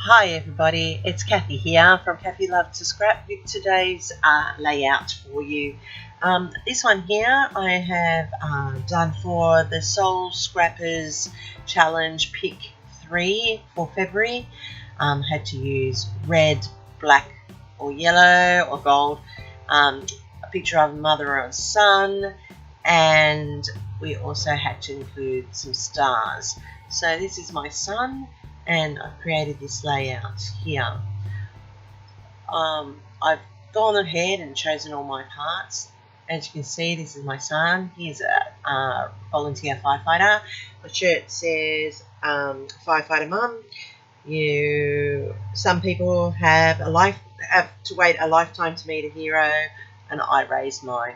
Hi everybody, it's Kathy here from Kathy Loves to Scrap with today's layout for you. This one here I have done for the Soul Scrappers Challenge Pick 3 for February. Had to use red, black or yellow or gold, a picture of a mother or a son, and we also had to include some stars. So this is my son, and I've created this layout here. I've gone ahead and chosen all my parts. As you can see, this is my son. He's a volunteer firefighter. My shirt says firefighter mum. Some people have to wait a lifetime to meet a hero, and I raised mine.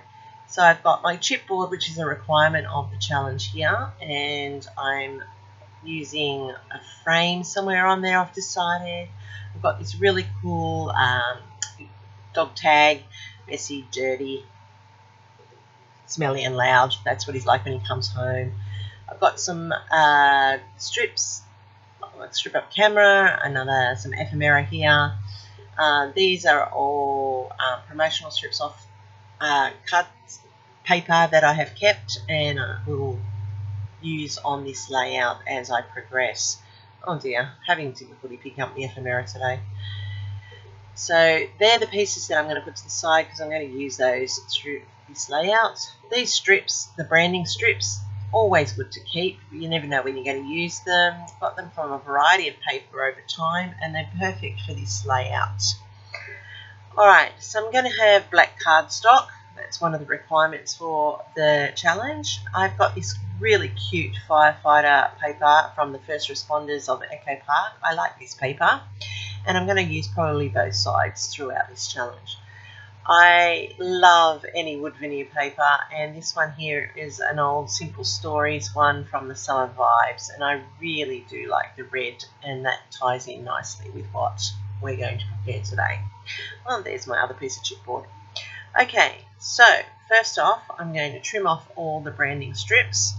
So I've got my chipboard, which is a requirement of the challenge here, and I'm using a frame somewhere on there. I've decided I've got this really cool dog tag, messy, dirty, smelly and loud. That's what he's like when he comes home. I've got some strips, a strip up camera, some ephemera here. These are all promotional strips off cut paper that I have kept, and will use on this layout as I progress. Oh dear, having difficulty picking up the ephemera today. So they're the pieces that I'm going to put to the side because I'm going to use those through this layout. These strips, the branding strips, always good to keep. You never know when you're going to use them. Got them from a variety of paper over time, and they're perfect for this layout. Alright, so I'm going to have black cardstock. That's one of the requirements for the challenge. I've got this really cute firefighter paper from the first responders of Echo Park. I like this paper, and I'm going to use probably both sides throughout this challenge. I love any wood veneer paper, and this one here is an old Simple Stories one from the Summer Vibes, and I really do like the red, and that ties in nicely with what we're going to prepare today. Well, there's my other piece of chipboard. Okay, so first off, I'm going to trim off all the branding strips.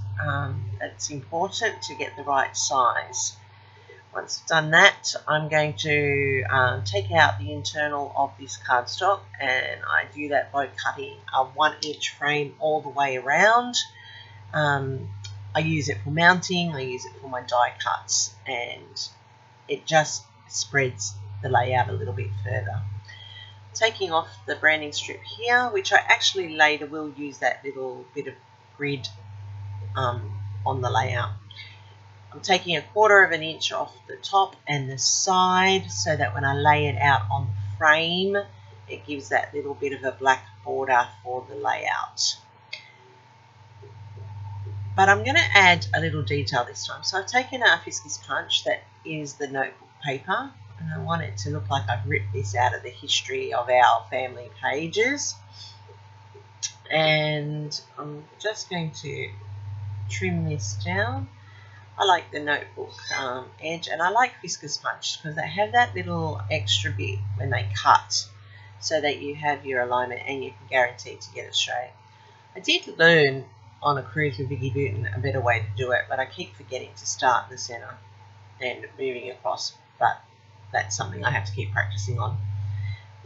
It's important to get the right size. Once I've done that, I'm going to take out the internal of this cardstock, and I do that by cutting a 1-inch frame all the way around. I use it for mounting, I use it for my die cuts, and it just spreads the layout a little bit further. Taking off the branding strip here, which I actually later will use that little bit of grid on the layout. I'm taking a 1/4 of an inch off the top and the side so that when I lay it out on the frame, it gives that little bit of a black border for the layout. But I'm going to add a little detail this time. So I've taken a Fiskus punch that is the notebook paper, and I want it to look like I've ripped this out of the history of our family pages. And I'm just going to trim this down. I like the notebook edge, and I like Fiskus punch because they have that little extra bit when they cut so that you have your alignment and you can guarantee to get it straight. I did learn on a cruise with Vicky Booten a better way to do it, but I keep forgetting to start in the centre and moving across, but that's something I have to keep practicing on.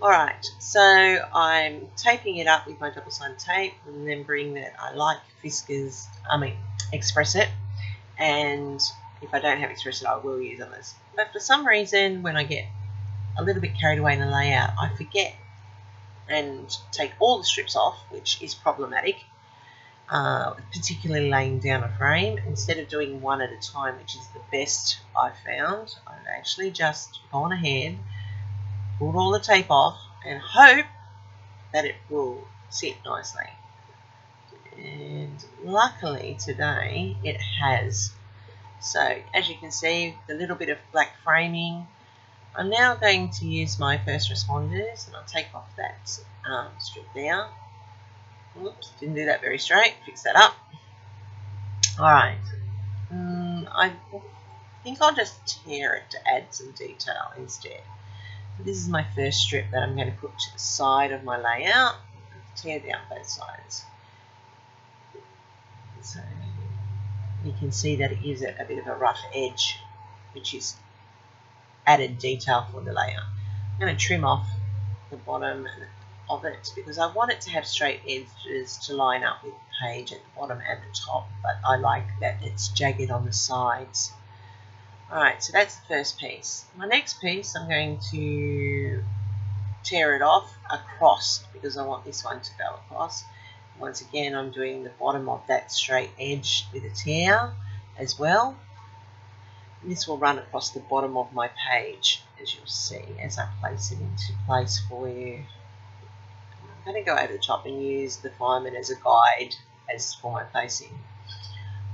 Alright, so I'm taping it up with my double-sided tape, remembering that I like Xpress It, and if I don't have Xpress It, I will use others. But for some reason, when I get a little bit carried away in the layout, I forget and take all the strips off, which is problematic, particularly laying down a frame. Instead of doing one at a time, which is the best I've found, I've actually just gone ahead, pulled all the tape off, and hope that it will sit nicely. And luckily today it has. So as you can see, the little bit of black framing. I'm now going to use my first responders, and I'll take off that strip there. Whoops, didn't do that very straight. Fix that up. Alright, I think I'll just tear it to add some detail instead. So this is my first strip that I'm going to put to the side of my layout. Tear down both sides. So you can see that it gives it a bit of a rough edge, which is added detail for the layer. I'm going to trim off the bottom of it because I want it to have straight edges to line up with the page at the bottom and the top, but I like that it's jagged on the sides. Alright, so that's the first piece. My next piece, I'm going to tear it off across because I want this one to go across. Once again, I'm doing the bottom of that straight edge with a tear as well. And this will run across the bottom of my page, as you'll see as I place it into place for you. I'm going to go over the top and use the fireman as a guide as for my placing.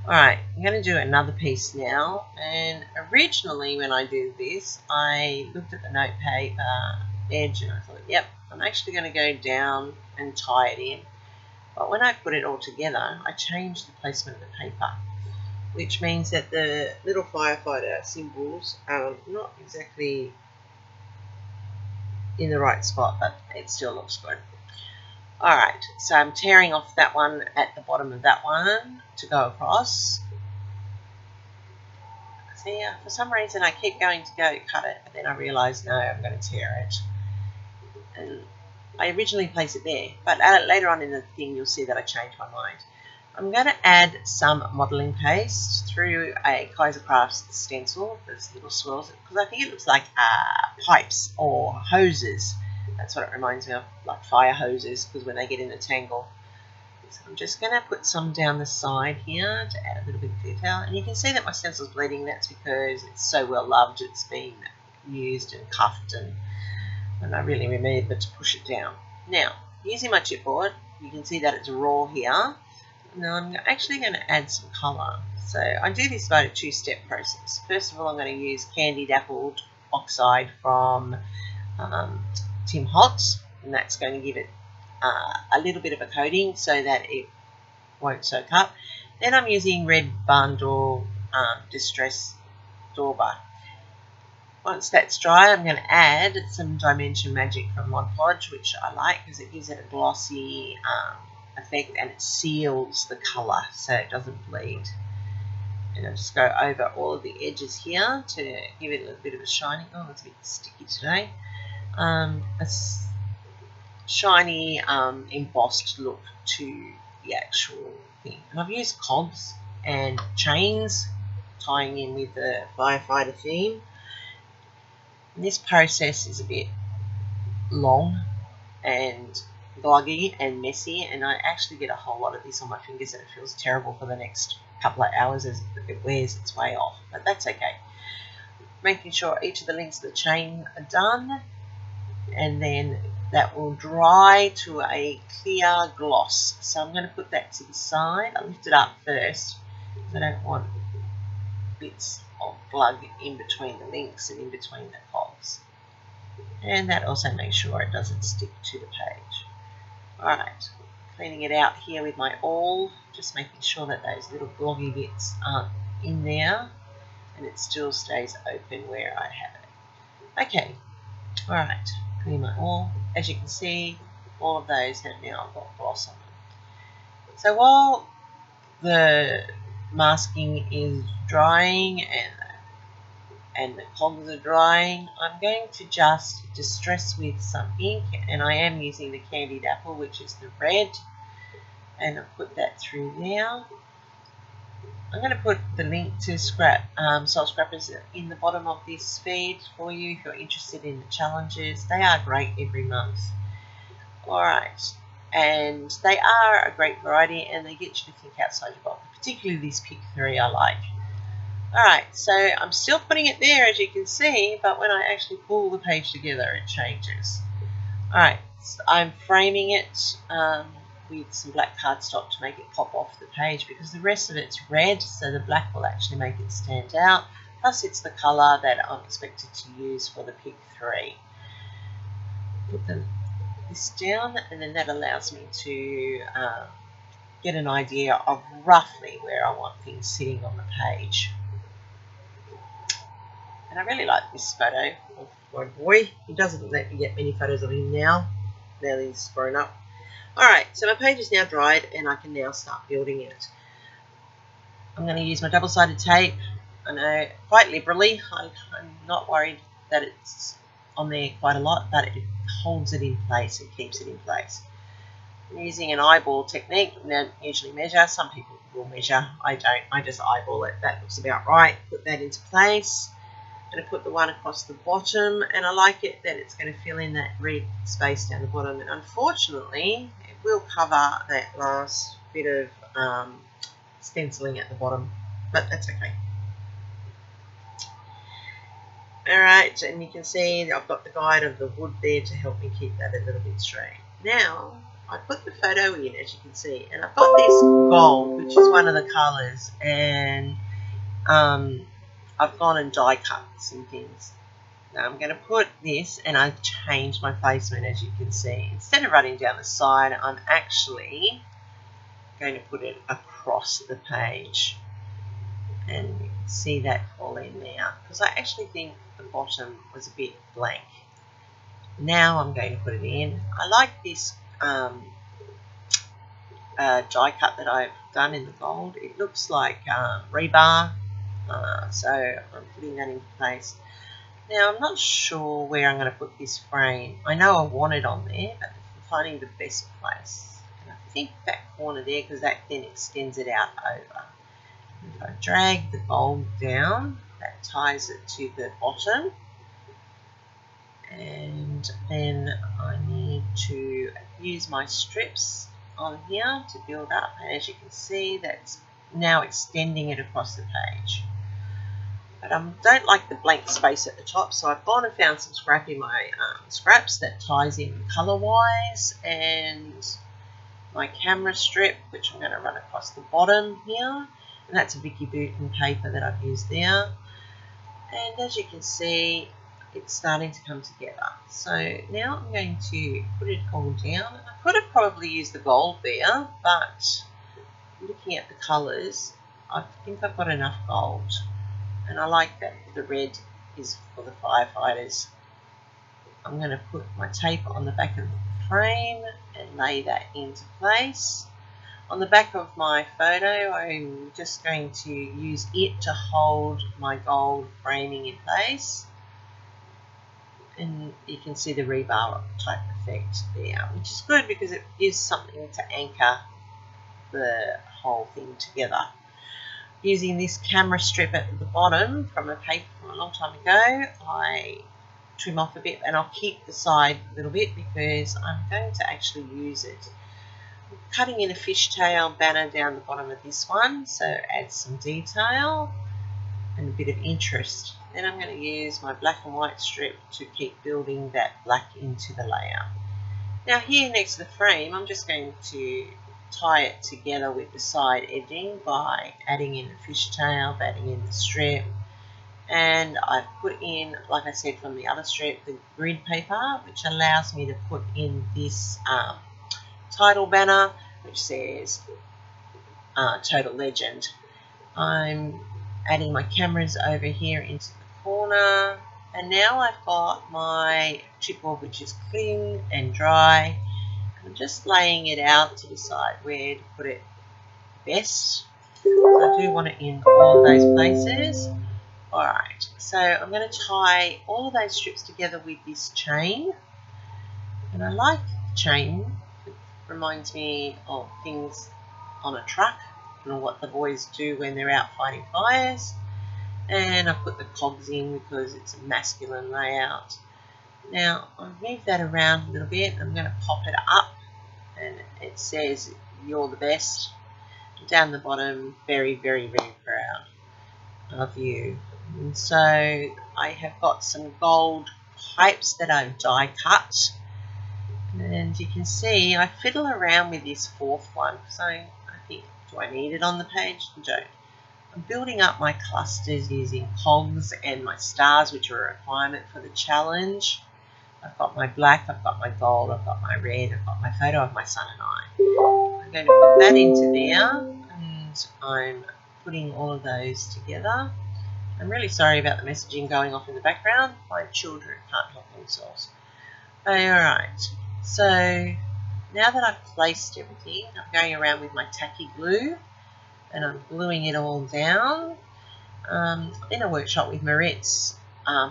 Alright, I'm going to do another piece now, and originally when I did this, I looked at the note paper edge and I thought, yep, I'm actually going to go down and tie it in. But when I put it all together, I changed the placement of the paper, which means that the little firefighter symbols are not exactly in the right spot, but it still looks good. Alright, so I'm tearing off that one at the bottom of that one to go across. See, for some reason I keep going to go cut it, but then I realise, no, I'm going to tear it. And I originally placed it there, but later on in the thing you'll see that I changed my mind. I'm going to add some modelling paste through a Kaiser Crafts stencil, those little swirls, because I think it looks like pipes or hoses. That's what it reminds me of, like fire hoses, because when they get in a tangle. So I'm just going to put some down the side here to add a little bit of detail. And you can see that my stencil's bleeding. That's because it's so well loved. It's been used and cuffed, and I really remember to push it down. Now, using my chipboard, you can see that it's raw here. Now I'm actually going to add some colour. So I do this by a two-step process. First of all, I'm going to use Candied Dappled Oxide from Tim Holtz, and that's going to give it a little bit of a coating so that it won't soak up. Then I'm using Red Bundle Distress Dauber. Once that's dry, I'm going to add some Dimension Magic from Mod Podge, which I like because it gives it a glossy effect and it seals the colour so it doesn't bleed. And I'll just go over all of the edges here to give it a little bit of a shiny. Oh, it's a bit sticky today. A shiny embossed look to the actual thing. And I've used cogs and chains tying in with the firefighter theme. And this process is a bit long and gloggy and messy, and I actually get a whole lot of this on my fingers and it feels terrible for the next couple of hours as it wears its way off, but that's okay. Making sure each of the links of the chain are done, and then that will dry to a clear gloss. So I'm going to put that to the side. I lift it up first because I don't want bits of glug in between the links and in between the cogs. And that also makes sure it doesn't stick to the page. Alright, cleaning it out here with my awl, just making sure that those little gloggy bits aren't in there and it still stays open where I have it. Okay, alright, clean my awl. As you can see, all of those have now got gloss on them. So while the masking is drying and the cogs are drying, I'm going to just distress with some ink, and I am using the Candied Apple, which is the red, and I'll put that through there. I'm going to put the link to Soul Scrappers in the bottom of this feed for you if you're interested in the challenges. They are great every month. Alright, and they are a great variety and they get you to think outside your box, particularly this pick 3 I like. Alright, so I'm still putting it there as you can see, but when I actually pull the page together it changes. Alright, so I'm framing it with some black cardstock to make it pop off the page because the rest of it's red, so the black will actually make it stand out. Plus it's the colour that I'm expected to use for the pick 3. Put this down, and then that allows me to get an idea of roughly where I want things sitting on the page. And I really like this photo of my boy. He doesn't let me get many photos of him now that he's grown up. Alright, so my page is now dried and I can now start building it. I'm going to use my double-sided tape. I know, quite liberally. I'm not worried that it's on there quite a lot, but it holds it in place, it keeps it in place. I'm using an eyeball technique. I don't usually measure. Some people will measure. I don't. I just eyeball it. That looks about right. Put that into place. I'm going to put the one across the bottom, and I like it that it's going to fill in that red space down the bottom. And unfortunately, it will cover that last bit of stenciling at the bottom, but that's okay. Alright, and you can see I've got the guide of the wood there to help me keep that a little bit straight. Now, I put the photo in, as you can see, and I've got this gold, which is one of the colours, and I've gone and die cut some things. Now I'm going to put this, and I've changed my placement, as you can see. Instead of running down the side, I'm actually going to put it across the page. And you can see that all in there, because I actually think the bottom was a bit blank. Now I'm going to put it in. I like this die cut that I've done in the gold. It looks like rebar, so I'm putting that into place. Now I'm not sure where I'm going to put this frame. I know I want it on there, but I'm finding the best place. And I think that corner there, because that then extends it out over. If I drag the gold down, that ties it to the bottom, and then I need to use my strips on here to build up, and as you can see, that's now extending it across the page. But I don't like the blank space at the top, so I've gone and found some scrap in my scraps that ties in colour-wise, and my camera strip, which I'm going to run across the bottom here. And that's a Vicky Booten paper that I've used there. And as you can see, it's starting to come together. So now I'm going to put it all down. I could have probably used the gold there, but looking at the colours, I think I've got enough gold. And I like that the red is for the firefighters. I'm going to put my tape on the back of the frame and lay that into place. On the back of my photo, I'm just going to use it to hold my gold framing in place. And you can see the rebar type effect there, which is good because it gives something to anchor the whole thing together. Using this camera strip at the bottom from a paper from a long time ago, I trim off a bit, and I'll keep the side a little bit because I'm going to actually use it. Cutting in a fishtail banner down the bottom of this one, so add some detail and a bit of interest. Then I'm going to use my black and white strip to keep building that black into the layer. Now here next to the frame, I'm just going to tie it together with the side edging by adding in a fishtail, adding in the strip, and I've put in, like I said from the other strip, the grid paper, which allows me to put in this title banner which says Total Legend. I'm adding my cameras over here into the corner, and now I've got my chipboard which is clean and dry. I'm just laying it out to decide where to put it best. I do want it in all those places. Alright, so I'm going to tie all of those strips together with this chain, and I like the chain. Reminds me of things on a truck and what the boys do when they're out fighting fires. And I put the cogs in because it's a masculine layout. Now I've moved that around a little bit. I'm going to pop it up, and it says "You're the best." Down the bottom, very, very, very proud of you. And so I have got some gold pipes that I've die cut. And you can see I fiddle around with this fourth one, so I think, do I need it on the page? I don't. I'm building up my clusters using cogs and my stars, which are a requirement for the challenge. I've got my black, I've got my gold, I've got my red, I've got my photo of my son and I. I'm going to put that into there, and I'm putting all of those together. I'm really sorry about the messaging going off in the background. My children can't help themselves. Alright. So now that I've placed everything, I'm going around with my tacky glue and I'm gluing it all down. In a workshop with Maritz,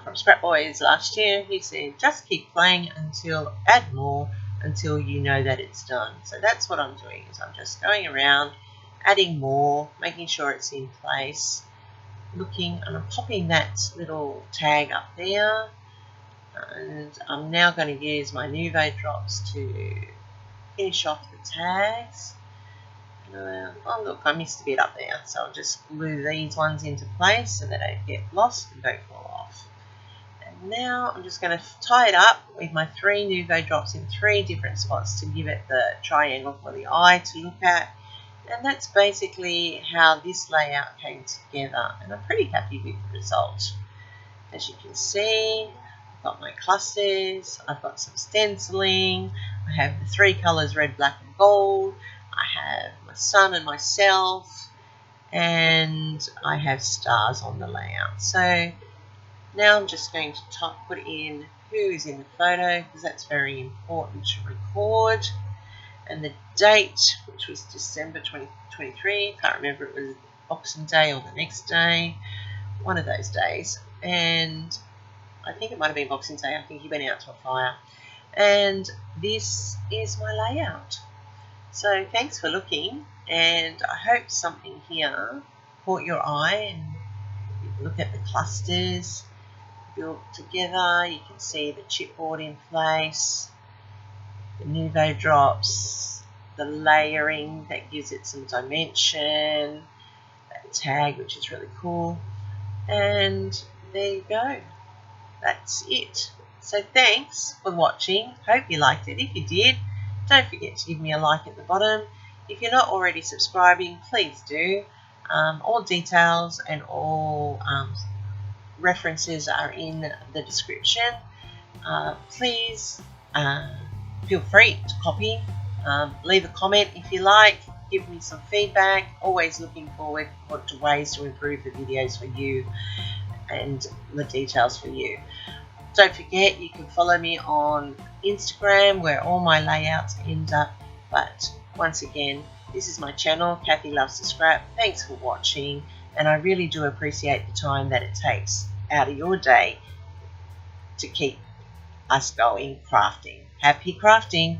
from Scrap Boys last year. He said, just keep playing until, add more, until you know that it's done. So that's what I'm doing, is I'm just going around, adding more, making sure it's in place, looking, and I'm popping that little tag up there. And I'm now going to use my Nuvo drops to finish off the tags. Oh look, I missed a bit up there, so I'll just glue these ones into place so they don't get lost and don't fall off. And now I'm just going to tie it up with my 3 Nuvo drops in 3 different spots to give it the triangle for the eye to look at. And that's basically how this layout came together, and I'm pretty happy with the result. As you can see, I've got my clusters, I've got some stenciling, I have the 3 colours red, black and gold, I have my sun and myself, and I have stars on the layout. So now I'm just going to put in who is in the photo, because that's very important to record, and the date, which was December 2023. Can't remember if it was Boxing Day or the next day, one of those days. And I think it might have been Boxing Day. I think he went out to a fire. And this is my layout. So thanks for looking, and I hope something here caught your eye. And you can look at the clusters built together. You can see the chipboard in place, the Nuvo drops, the layering that gives it some dimension, that tag which is really cool, and there you go. That's it. So thanks for watching. Hope you liked it. If you did, don't forget to give me a like at the bottom. If you're not already subscribing, please do. All details and all references are in the description. Please feel free to copy. Leave a comment if you like. Give me some feedback. Always looking forward to ways to improve the videos for you and the details for you. Don't forget, you can follow me on Instagram where all my layouts end up. But once again, this is my channel, Kathy Loves to Scrap. Thanks for watching, and I really do appreciate the time that it takes out of your day to keep us going crafting. Happy crafting!